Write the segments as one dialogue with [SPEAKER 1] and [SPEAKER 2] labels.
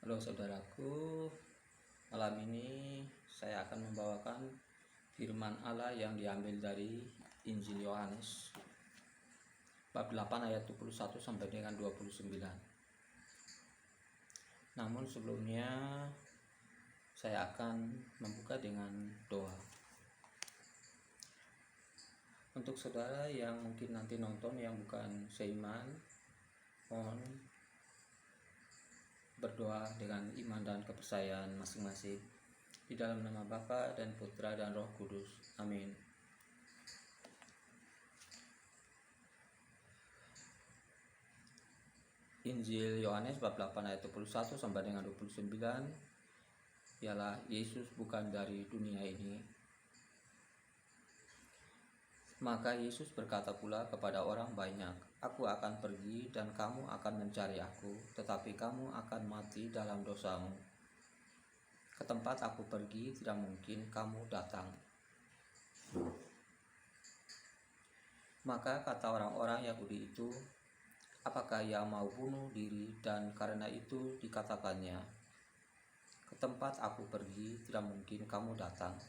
[SPEAKER 1] Halo saudaraku, malam ini saya akan membawakan firman Allah yang diambil dari Injil Yohanes bab 8 ayat 21 sampai dengan 29. Namun sebelumnya saya akan membuka dengan doa. Untuk saudara yang mungkin nanti nonton yang bukan seiman, mohon berdoa dengan iman dan kepercayaan masing-masing. Di dalam nama Bapa dan Putra dan Roh Kudus. Amin. Injil Yohanes bab 8 ayat 21 sampai dengan 29 ialah Yesus bukan dari dunia ini. Maka Yesus berkata pula kepada orang banyak, "Aku akan pergi dan kamu akan mencari aku, tetapi kamu akan mati dalam dosamu. Ke tempat aku pergi tidak mungkin kamu datang." Maka kata orang-orang Yahudi itu, "Apakah ia mau bunuh diri?" Dan karena itu dikatakannya, "Ke tempat aku pergi tidak mungkin kamu datang."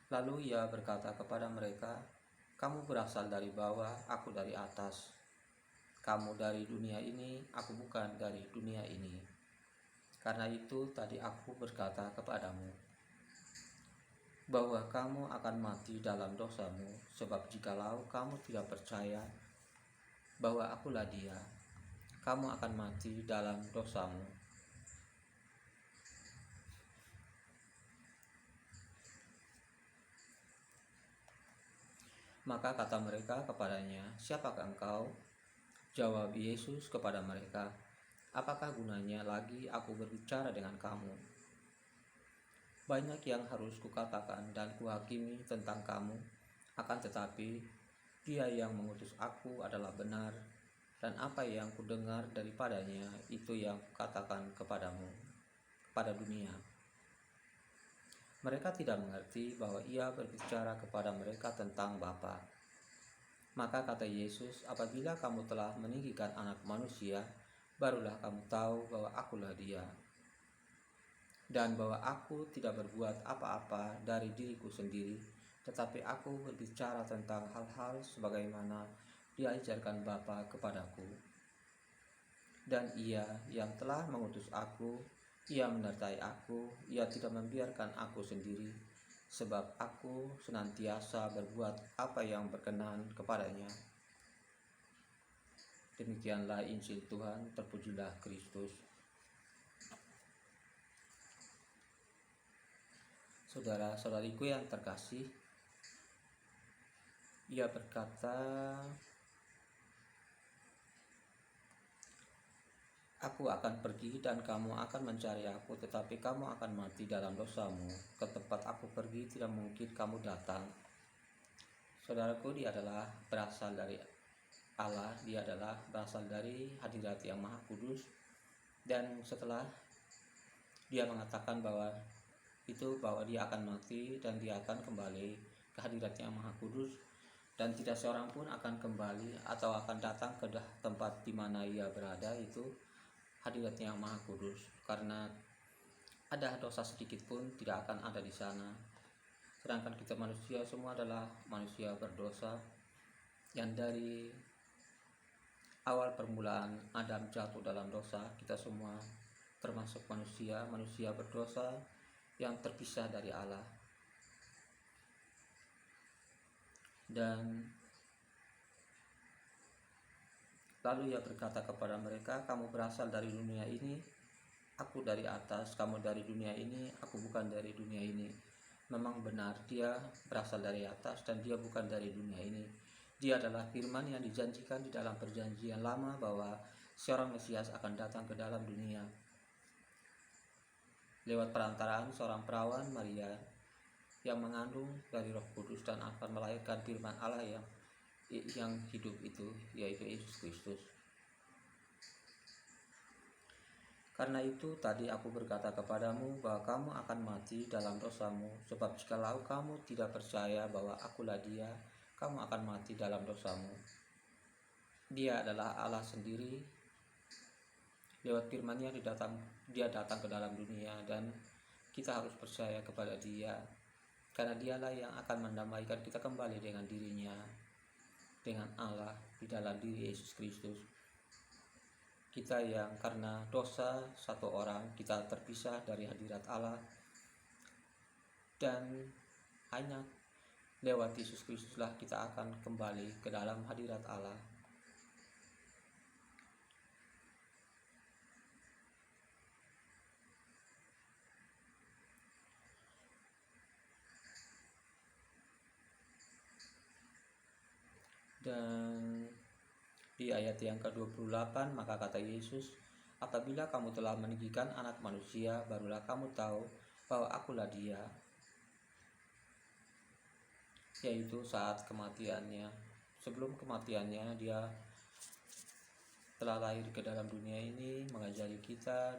[SPEAKER 1] Lalu ia berkata kepada mereka, "Kamu berasal dari bawah, aku dari atas. Kamu dari dunia ini, aku bukan dari dunia ini. Karena itu tadi aku berkata kepadamu, bahwa kamu akan mati dalam dosamu, sebab jikalau kamu tidak percaya bahwa akulah Dia, kamu akan mati dalam dosamu." Maka kata mereka kepadanya, "Siapakah engkau?" Jawab Yesus kepada mereka, "Apakah gunanya lagi aku berbicara dengan kamu? Banyak yang harus kukatakan dan kuhakimi tentang kamu, akan tetapi Dia yang mengutus aku adalah benar, dan apa yang kudengar daripadanya itu yang kukatakan kepadamu, kepada dunia." Mereka tidak mengerti bahwa ia berbicara kepada mereka tentang Bapa. Maka kata Yesus, "Apabila kamu telah meninggikan Anak Manusia, barulah kamu tahu bahwa akulah Dia, dan bahwa aku tidak berbuat apa-apa dari diriku sendiri, tetapi aku berbicara tentang hal-hal sebagaimana diajarkan Bapa kepadaku. Dan Ia yang telah mengutus aku, Ia menyertai aku, Ia tidak membiarkan aku sendiri, sebab aku senantiasa berbuat apa yang berkenan kepadanya." Demikianlah Injil Tuhan, terpujilah Kristus. Saudara-saudariku yang terkasih, ia berkata, "Aku akan pergi dan kamu akan mencari aku, tetapi kamu akan mati dalam dosamu. Ke tempat aku pergi tidak mungkin kamu datang." Saudaraku, dia adalah berasal dari Allah, dia adalah berasal dari hadirat yang Maha Kudus. Dan setelah dia mengatakan bahwa dia akan mati dan dia akan kembali ke hadirat yang Maha Kudus, dan tidak seorang pun akan kembali atau akan datang ke tempat di mana ia berada, itu hadirat yang Maha Kudus, karena ada dosa sedikit pun tidak akan ada di sana. Sedangkan kita manusia semua adalah manusia berdosa, yang dari awal permulaan Adam jatuh dalam dosa, kita semua termasuk manusia berdosa yang terpisah dari Allah. Dan lalu ia berkata kepada mereka, "Kamu berasal dari dunia ini, aku dari atas. Kamu dari dunia ini, aku bukan dari dunia ini." Memang benar, dia berasal dari atas dan dia bukan dari dunia ini. Dia adalah firman yang dijanjikan di dalam perjanjian lama bahwa seorang Mesias akan datang ke dalam dunia lewat perantaraan seorang perawan Maria yang mengandung dari Roh Kudus dan akan melahirkan firman Allah yang hidup itu, yaitu Yesus Kristus. Karena itu tadi aku berkata kepadamu bahwa kamu akan mati dalam dosamu, sebab jikalau kamu tidak percaya bahwa akulah Dia, kamu akan mati dalam dosamu. Dia adalah Allah sendiri, Lewat firman-Nya dia datang ke dalam dunia, dan kita harus percaya kepada Dia, karena Dialah yang akan mendamaikan kita kembali dengan dirinya, dengan Allah di dalam diri Yesus Kristus. Kita yang karena dosa satu orang kita terpisah dari hadirat Allah, dan hanya lewat Yesus Kristuslah kita akan kembali ke dalam hadirat Allah. Dan di ayat yang ke-28, maka kata Yesus, apabila kamu telah meninggikan anak manusia, barulah kamu tahu bahwa akulah Dia. Yaitu saat kematiannya. Sebelum kematiannya, Dia telah lahir ke dalam dunia ini, mengajari kita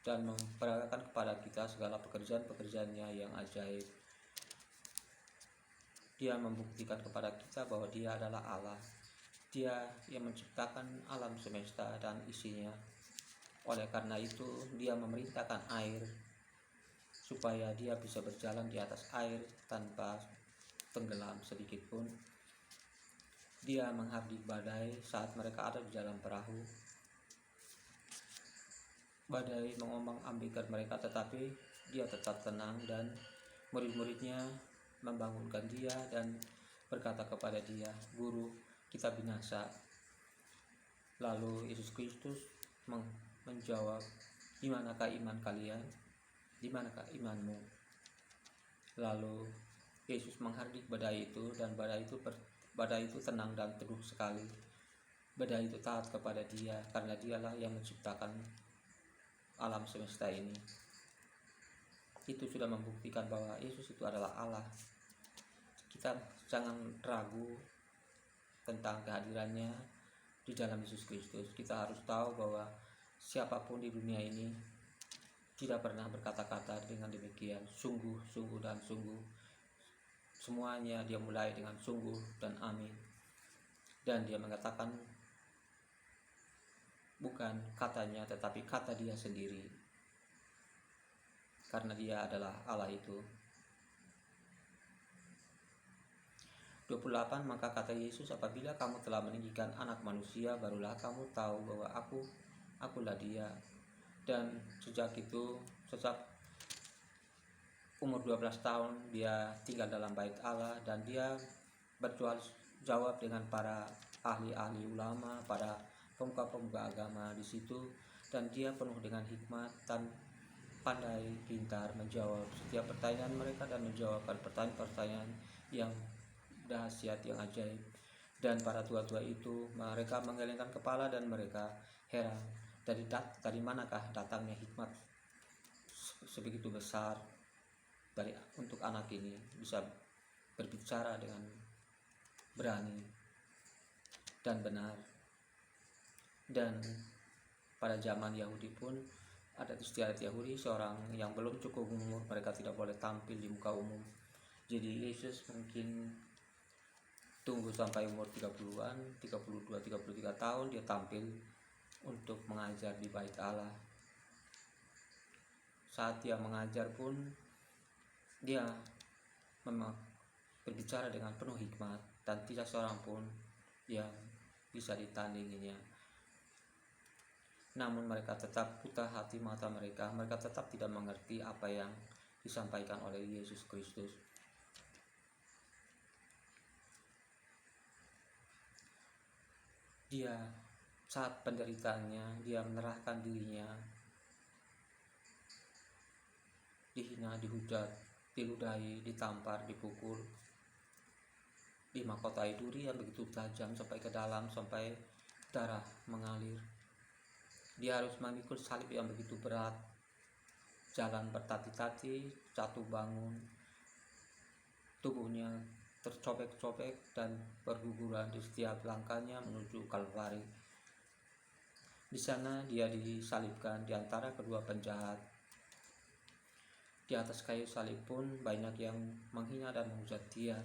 [SPEAKER 1] dan memperagakan kepada kita segala pekerjaan-pekerjaannya yang ajaib. Dia membuktikan kepada kita bahwa Dia adalah Allah. Dia yang menciptakan alam semesta dan isinya. Oleh karena itu, Dia memerintahkan air supaya Dia bisa berjalan di atas air tanpa tenggelam sedikit pun. Dia menghardik badai saat mereka ada di dalam perahu. Badai mengombang-ambingkan mereka, tetapi Dia tetap tenang, dan murid-muridnya membangunkan Dia dan berkata kepada Dia, Guru, kita binasa. Lalu Yesus Kristus menjawab, di manakah iman kalian? Di manakah imanmu? Lalu Yesus menghardik badai itu, dan badai itu tenang dan teduh sekali. Badai itu taat kepada Dia, karena Dialah yang menciptakan alam semesta ini. Itu sudah membuktikan bahwa Yesus itu adalah Allah. Kita jangan ragu tentang kehadirannya di dalam Yesus Kristus. Kita harus tahu bahwa siapapun di dunia ini tidak pernah berkata-kata dengan demikian, sungguh, sungguh, dan sungguh. Semuanya Dia mulai dengan sungguh dan amin. Dan Dia mengatakan bukan katanya, tetapi kata Dia sendiri, karena Dia adalah Allah itu. 28, maka kata Yesus, apabila kamu telah meninggikan anak manusia, barulah kamu tahu bahwa akulah Dia. Dan sejak umur 12 tahun Dia tinggal dalam bait Allah, dan Dia berjual jawab dengan para ahli-ahli ulama, para pemuka-pemuka agama di situ, dan Dia penuh dengan hikmat dan pandai pintar menjawab setiap pertanyaan mereka, dan menjawabkan pertanyaan-pertanyaan yang dahsyat, yang ajaib. Dan para tua-tua itu mereka menggelengkan kepala dan mereka heran, dari manakah datangnya hikmat sebegitu besar untuk anak ini bisa berbicara dengan berani dan benar. Dan pada zaman Yahudi pun adat istiadat Yahudi, seorang yang belum cukup umur mereka tidak boleh tampil di muka umum. Jadi Yesus mungkin tunggu sampai umur 30-an, 32, 33 tahun Dia tampil untuk mengajar di bait Allah. Saat Dia mengajar pun Dia memang berbicara dengan penuh hikmat, dan tidak seorang pun yang bisa ditandinginya. Namun mereka tetap buta hati mata mereka tetap tidak mengerti apa yang disampaikan oleh Yesus Kristus. Dia saat penderitaannya, Dia menyerahkan dirinya, dihina, dihujat, diludahi, ditampar, dipukul, dimahkotai duri yang begitu tajam sampai ke dalam, sampai darah mengalir. Dia harus memikul salib yang begitu berat, jalan bertati-tati, jatuh bangun, tubuhnya tercobek-cobek dan berguguran di setiap langkahnya menuju Kalvari. Di sana Dia disalibkan di antara kedua penjahat. Di atas kayu salib pun banyak yang menghina dan menghujat Dia.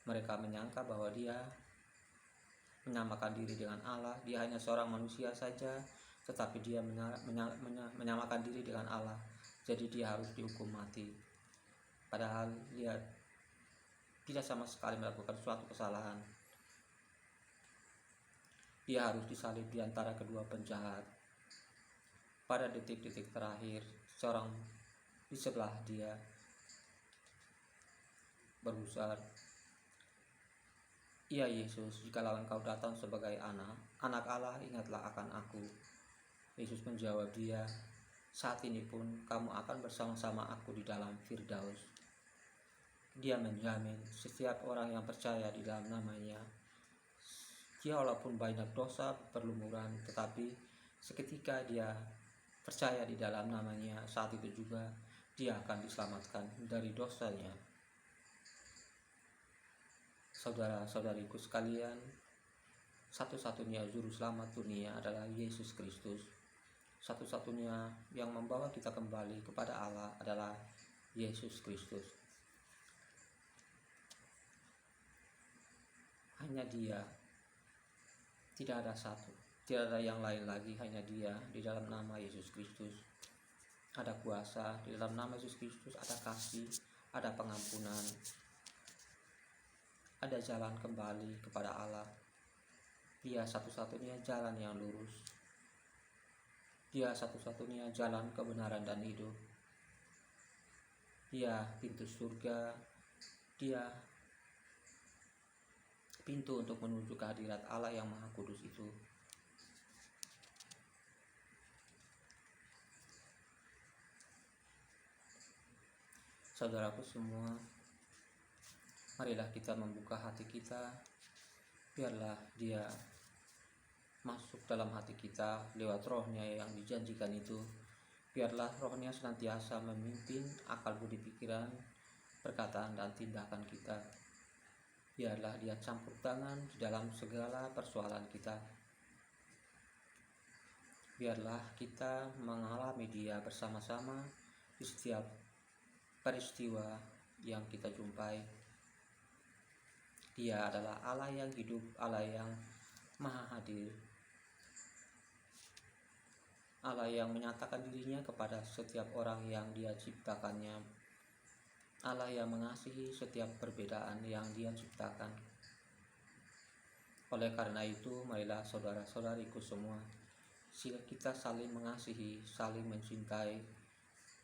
[SPEAKER 1] Mereka menyangka bahwa Dia menyamakan diri dengan Allah. Dia hanya seorang manusia saja, tetapi dia menyamakan diri dengan Allah. Jadi dia harus dihukum mati. Padahal dia tidak sama sekali melakukan suatu kesalahan. Dia harus disalib di antara kedua penjahat. Pada detik-detik terakhir, seorang di sebelah dia berujar, "Ya Yesus, jikalau Engkau datang sebagai anak Allah, ingatlah akan aku." Yesus menjawab dia, "Saat ini pun kamu akan bersama-sama aku di dalam Firdaus." Dia menjamin setiap orang yang percaya di dalam namanya, dia walaupun banyak dosa berlumuran, tetapi seketika dia percaya di dalam namanya, saat itu juga dia akan diselamatkan dari dosanya. Saudara-saudariku sekalian, satu-satunya juru selamat dunia adalah Yesus Kristus. Satu-satunya yang membawa kita kembali kepada Allah adalah Yesus Kristus. Hanya Dia, tidak ada satu, tidak ada yang lain lagi, hanya Dia. Di dalam nama Yesus Kristus ada kuasa, di dalam nama Yesus Kristus ada kasih, ada pengampunan, ada jalan kembali kepada Allah. Dia satu-satunya jalan yang lurus. Dia satu-satunya jalan kebenaran dan hidup. Dia pintu surga. Dia pintu untuk menuju kehadirat Allah yang Maha Kudus itu. Saudaraku semua, marilah kita membuka hati kita, biarlah Dia masuk dalam hati kita lewat Roh-Nya yang dijanjikan itu. Biarlah Roh-Nya senantiasa memimpin akal budi pikiran, perkataan dan tindakan kita. Biarlah Dia campur tangan di dalam segala persoalan kita. Biarlah kita mengalami Dia bersama-sama di setiap peristiwa yang kita jumpai. Dia adalah Allah yang hidup, Allah yang Maha Hadir, Allah yang menyatakan dirinya kepada setiap orang yang Dia ciptakannya, Allah yang mengasihi setiap perbedaan yang Dia ciptakan. Oleh karena itu, marilah saudara-saudariku semua, sila kita saling mengasihi, saling mencintai,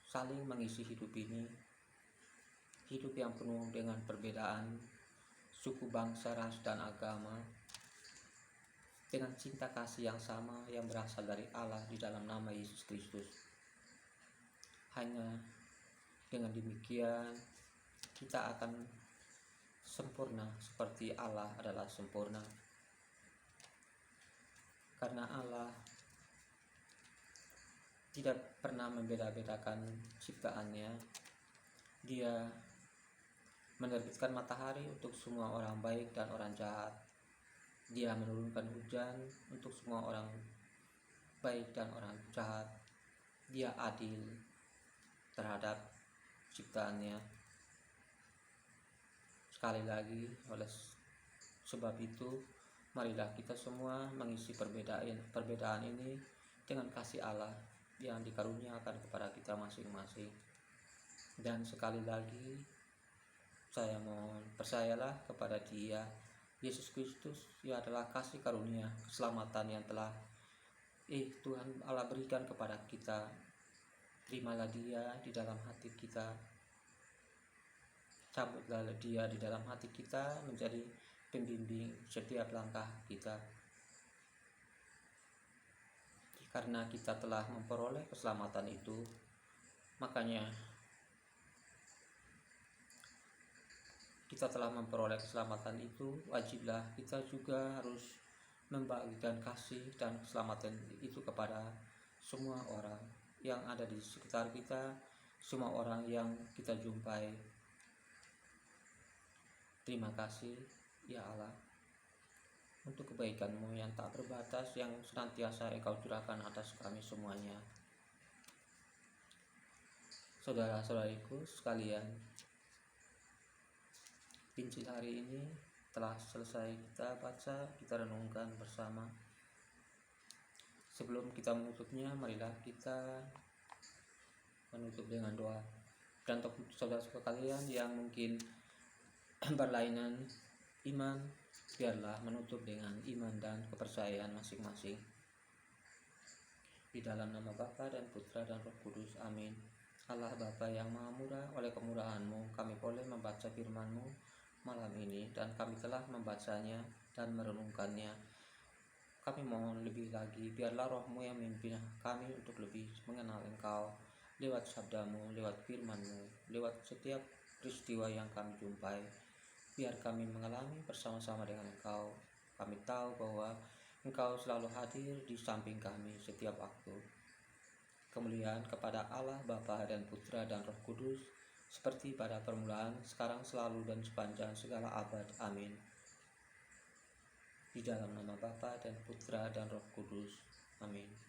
[SPEAKER 1] saling mengisi hidup ini, hidup yang penuh dengan perbedaan suku, bangsa, ras, dan agama, dengan cinta kasih yang sama yang berasal dari Allah di dalam nama Yesus Kristus. Hanya dengan demikian kita akan sempurna seperti Allah adalah sempurna. Karena Allah tidak pernah membeda-bedakan ciptaannya. Dia menerbitkan matahari untuk semua orang baik dan orang jahat. Dia menurunkan hujan untuk semua orang baik dan orang jahat. Dia adil terhadap ciptaannya. Sekali lagi, oleh sebab itu, marilah kita semua mengisi perbedaan ini dengan kasih Allah yang dikaruniakan kepada kita masing-masing. Dan sekali lagi, saya mohon, percayalah kepada Dia, Yesus Kristus. Dia adalah kasih karunia keselamatan yang telah Tuhan Allah berikan kepada kita. Terimalah Dia di dalam hati kita. Cabutlah Dia di dalam hati kita menjadi pembimbing setiap langkah kita. Karena kita telah memperoleh keselamatan itu, makanya kita telah memperoleh keselamatan itu, wajiblah kita juga harus membagikan kasih dan keselamatan itu kepada semua orang yang ada di sekitar kita, semua orang yang kita jumpai. Terima kasih ya Allah untuk kebaikan-Mu yang tak terbatas yang senantiasa Engkau curahkan atas kami semuanya. Saudara-saudariku sekalian, Injil hari ini telah selesai kita baca, kita renungkan bersama. Sebelum kita menutupnya, marilah kita menutup dengan doa. Dan untuk saudara-saudara kalian yang mungkin berlainan iman, biarlah menutup dengan iman dan kepercayaan masing-masing. Di dalam nama Bapa dan Putra dan Roh Kudus, amin. Allah Bapa yang Maha Murah, oleh kemurahan-Mu kami boleh membaca firman-Mu malam ini, dan kami telah membacanya dan merenungkannya. Kami mohon lebih lagi, biarlah Roh-Mu yang memimpin kami untuk lebih mengenal Engkau lewat sabda-Mu, lewat firman-Mu, lewat setiap peristiwa yang kami jumpai. Biar kami mengalami bersama-sama dengan Engkau. Kami tahu bahwa Engkau selalu hadir di samping kami setiap waktu. Kemuliaan kepada Allah Bapa dan Putra dan Roh Kudus, seperti pada permulaan, sekarang, selalu, dan sepanjang segala abad. Amin. Di dalam nama Bapa dan Putra dan Roh Kudus. Amin.